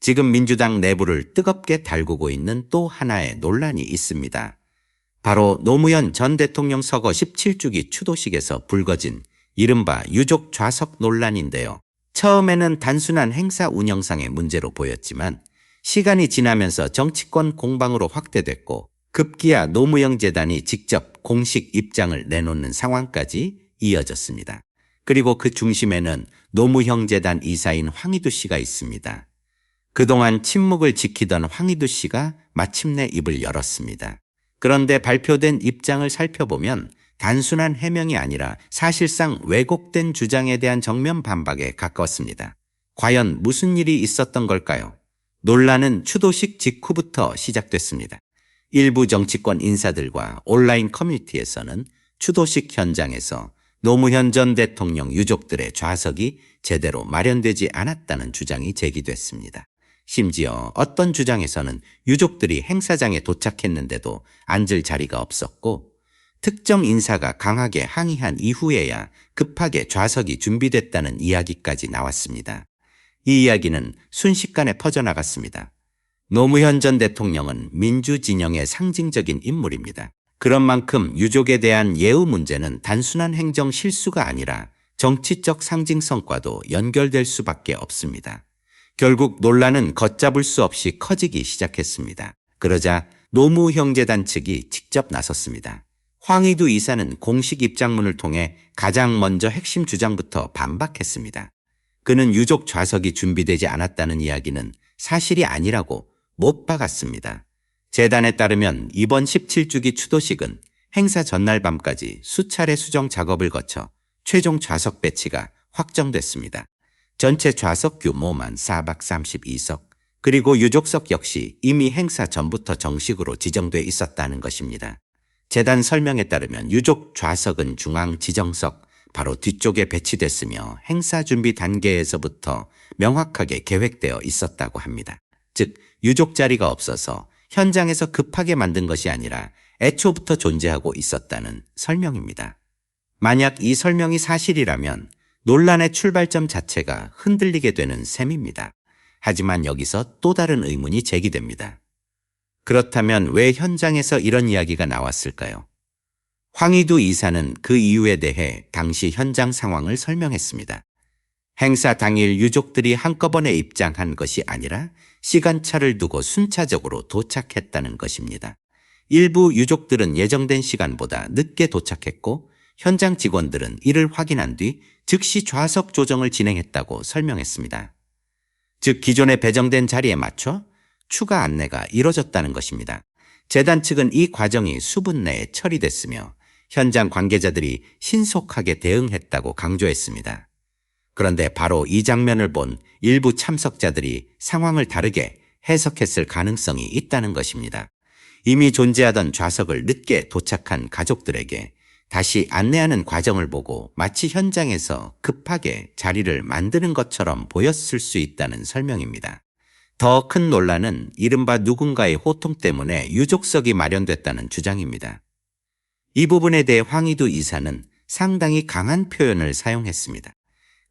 지금 민주당 내부를 뜨겁게 달구고 있는 또 하나의 논란이 있습니다. 바로 노무현 전 대통령 서거 17주기 추도식에서 불거진 이른바 유족 좌석 논란인데요. 처음에는 단순한 행사 운영상의 문제로 보였지만 시간이 지나면서 정치권 공방으로 확대됐고 급기야 노무현 재단이 직접 공식 입장을 내놓는 상황까지 이어졌습니다. 그리고 그 중심에는 노무현 재단 이사인 황희두 씨가 있습니다. 그동안 침묵을 지키던 황희두 씨가 마침내 입을 열었습니다. 그런데 발표된 입장을 살펴보면 단순한 해명이 아니라 사실상 왜곡된 주장에 대한 정면 반박에 가까웠습니다. 과연 무슨 일이 있었던 걸까요? 논란은 추도식 직후부터 시작됐습니다. 일부 정치권 인사들과 온라인 커뮤니티에서는 추도식 현장에서 노무현 전 대통령 유족들의 좌석이 제대로 마련되지 않았다는 주장이 제기됐습니다. 심지어 어떤 주장에서는 유족들이 행사장에 도착했는데도 앉을 자리가 없었고 특정 인사가 강하게 항의한 이후에야 급하게 좌석이 준비됐다는 이야기까지 나왔습니다. 이 이야기는 순식간에 퍼져나갔습니다. 노무현 전 대통령은 민주진영의 상징적인 인물입니다. 그런 만큼 유족에 대한 예우 문제는 단순한 행정 실수가 아니라 정치적 상징성과도 연결될 수밖에 없습니다. 결국 논란은 걷잡을 수 없이 커지기 시작했습니다. 그러자 노무현재단 측이 직접 나섰습니다. 황희두 이사는 공식 입장문을 통해 가장 먼저 핵심 주장부터 반박했습니다. 그는 유족 좌석이 준비되지 않았다는 이야기는 사실이 아니라고 못 박았습니다. 재단에 따르면 이번 17주기 추도식은 행사 전날 밤까지 수차례 수정 작업을 거쳐 최종 좌석 배치가 확정됐습니다. 전체 좌석 규모만 432석, 그리고 유족석 역시 이미 행사 전부터 정식으로 지정돼 있었다는 것입니다. 재단 설명에 따르면 유족 좌석은 중앙 지정석 바로 뒤쪽에 배치됐으며 행사 준비 단계에서부터 명확하게 계획되어 있었다고 합니다. 즉 유족 자리가 없어서 현장에서 급하게 만든 것이 아니라 애초부터 존재하고 있었다는 설명입니다. 만약 이 설명이 사실이라면 논란의 출발점 자체가 흔들리게 되는 셈입니다. 하지만 여기서 또 다른 의문이 제기됩니다. 그렇다면 왜 현장에서 이런 이야기가 나왔을까요? 황희두 이사는 그 이유에 대해 당시 현장 상황을 설명했습니다. 행사 당일 유족들이 한꺼번에 입장한 것이 아니라 시간차를 두고 순차적으로 도착했다는 것입니다. 일부 유족들은 예정된 시간보다 늦게 도착했고 현장 직원들은 이를 확인한 뒤 즉시 좌석 조정을 진행했다고 설명했습니다. 즉 기존에 배정된 자리에 맞춰 추가 안내가 이뤄졌다는 것입니다. 재단 측은 이 과정이 수분 내에 처리됐으며 현장 관계자들이 신속하게 대응했다고 강조했습니다. 그런데 바로 이 장면을 본 일부 참석자들이 상황을 다르게 해석했을 가능성이 있다는 것입니다. 이미 존재하던 좌석을 늦게 도착한 가족들에게 다시 안내하는 과정을 보고 마치 현장에서 급하게 자리를 만드는 것처럼 보였을 수 있다는 설명입니다. 더 큰 논란은 이른바 누군가의 호통 때문에 유족석이 마련됐다는 주장입니다. 이 부분에 대해 황희두 이사는 상당히 강한 표현을 사용했습니다.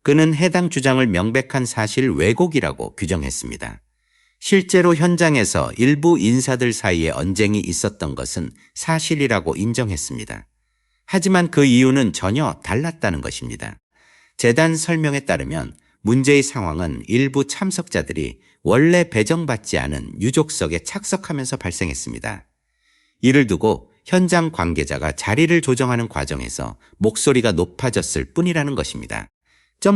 그는 해당 주장을 명백한 사실 왜곡이라고 규정했습니다. 실제로 현장에서 일부 인사들 사이에 언쟁이 있었던 것은 사실이라고 인정했습니다. 하지만 그 이유는 전혀 달랐다는 것입니다. 재단 설명에 따르면 문제의 상황은 일부 참석자들이 원래 배정받지 않은 유족석에 착석하면서 발생했습니다. 이를 두고 현장 관계자가 자리를 조정하는 과정에서 목소리가 높아졌을 뿐이라는 것입니다.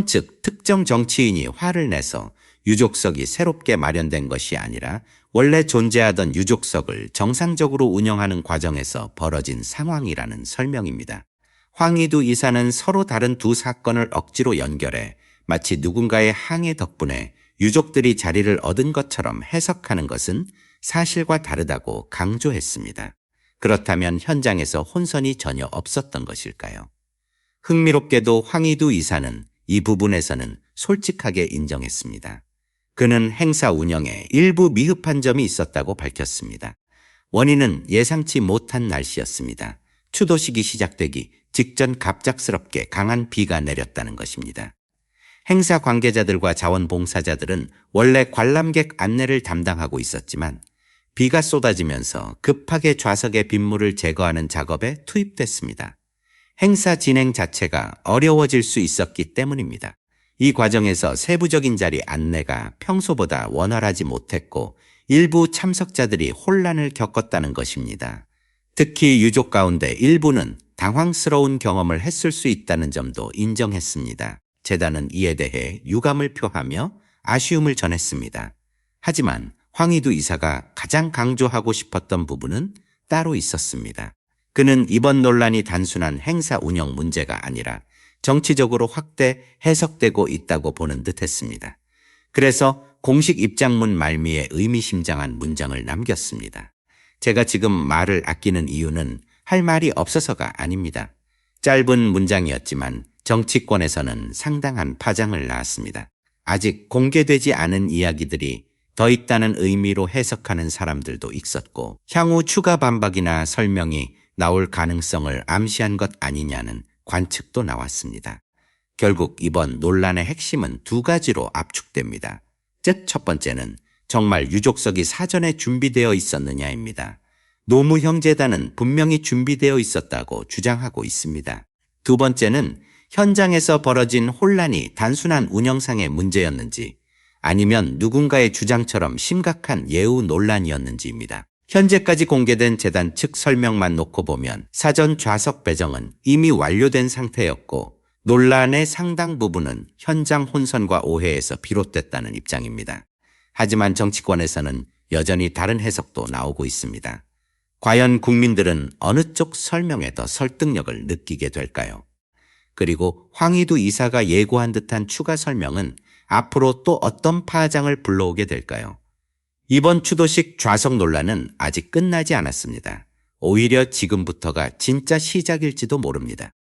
즉 특정 정치인이 화를 내서 유족석이 새롭게 마련된 것이 아니라 원래 존재하던 유족석을 정상적으로 운영하는 과정에서 벌어진 상황이라는 설명입니다. 황희두 이사는 서로 다른 두 사건을 억지로 연결해 마치 누군가의 항해 덕분에 유족들이 자리를 얻은 것처럼 해석하는 것은 사실과 다르다고 강조했습니다. 그렇다면 현장에서 혼선이 전혀 없었던 것일까요? 흥미롭게도 황희두 이사는 이 부분에서는 솔직하게 인정했습니다. 그는 행사 운영에 일부 미흡한 점이 있었다고 밝혔습니다. 원인은 예상치 못한 날씨였습니다. 추도식이 시작되기 직전 갑작스럽게 강한 비가 내렸다는 것입니다. 행사 관계자들과 자원봉사자들은 원래 관람객 안내를 담당하고 있었지만 비가 쏟아지면서 급하게 좌석의 빗물을 제거하는 작업에 투입됐습니다. 행사 진행 자체가 어려워질 수 있었기 때문입니다. 이 과정에서 세부적인 자리 안내가 평소보다 원활하지 못했고 일부 참석자들이 혼란을 겪었다는 것입니다. 특히 유족 가운데 일부는 당황스러운 경험을 했을 수 있다는 점도 인정했습니다. 재단은 이에 대해 유감을 표하며 아쉬움을 전했습니다. 하지만 황희두 이사가 가장 강조하고 싶었던 부분은 따로 있었습니다. 그는 이번 논란이 단순한 행사 운영 문제가 아니라 정치적으로 확대 해석되고 있다고 보는 듯했습니다. 그래서 공식 입장문 말미에 의미심장한 문장을 남겼습니다. 제가 지금 말을 아끼는 이유는 할 말이 없어서가 아닙니다. 짧은 문장이었지만 정치권에서는 상당한 파장을 낳았습니다. 아직 공개되지 않은 이야기들이 더 있다는 의미로 해석하는 사람들도 있었고 향후 추가 반박이나 설명이 나올 가능성을 암시한 것 아니냐는 관측도 나왔습니다. 결국 이번 논란의 핵심은 두 가지로 압축됩니다. 즉 첫 번째는 정말 유족석이 사전에 준비되어 있었느냐입니다. 노무형재단은 분명히 준비되어 있었다고 주장하고 있습니다. 두 번째는 현장에서 벌어진 혼란이 단순한 운영상의 문제였는지 아니면 누군가의 주장처럼 심각한 예우 논란이었는지입니다. 현재까지 공개된 재단 측 설명만 놓고 보면 사전 좌석 배정은 이미 완료된 상태였고 논란의 상당 부분은 현장 혼선과 오해에서 비롯됐다는 입장입니다. 하지만 정치권에서는 여전히 다른 해석도 나오고 있습니다. 과연 국민들은 어느 쪽 설명에 더 설득력을 느끼게 될까요? 그리고 황희두 이사가 예고한 듯한 추가 설명은 앞으로 또 어떤 파장을 불러오게 될까요? 이번 추도식 좌석 논란은 아직 끝나지 않았습니다. 오히려 지금부터가 진짜 시작일지도 모릅니다.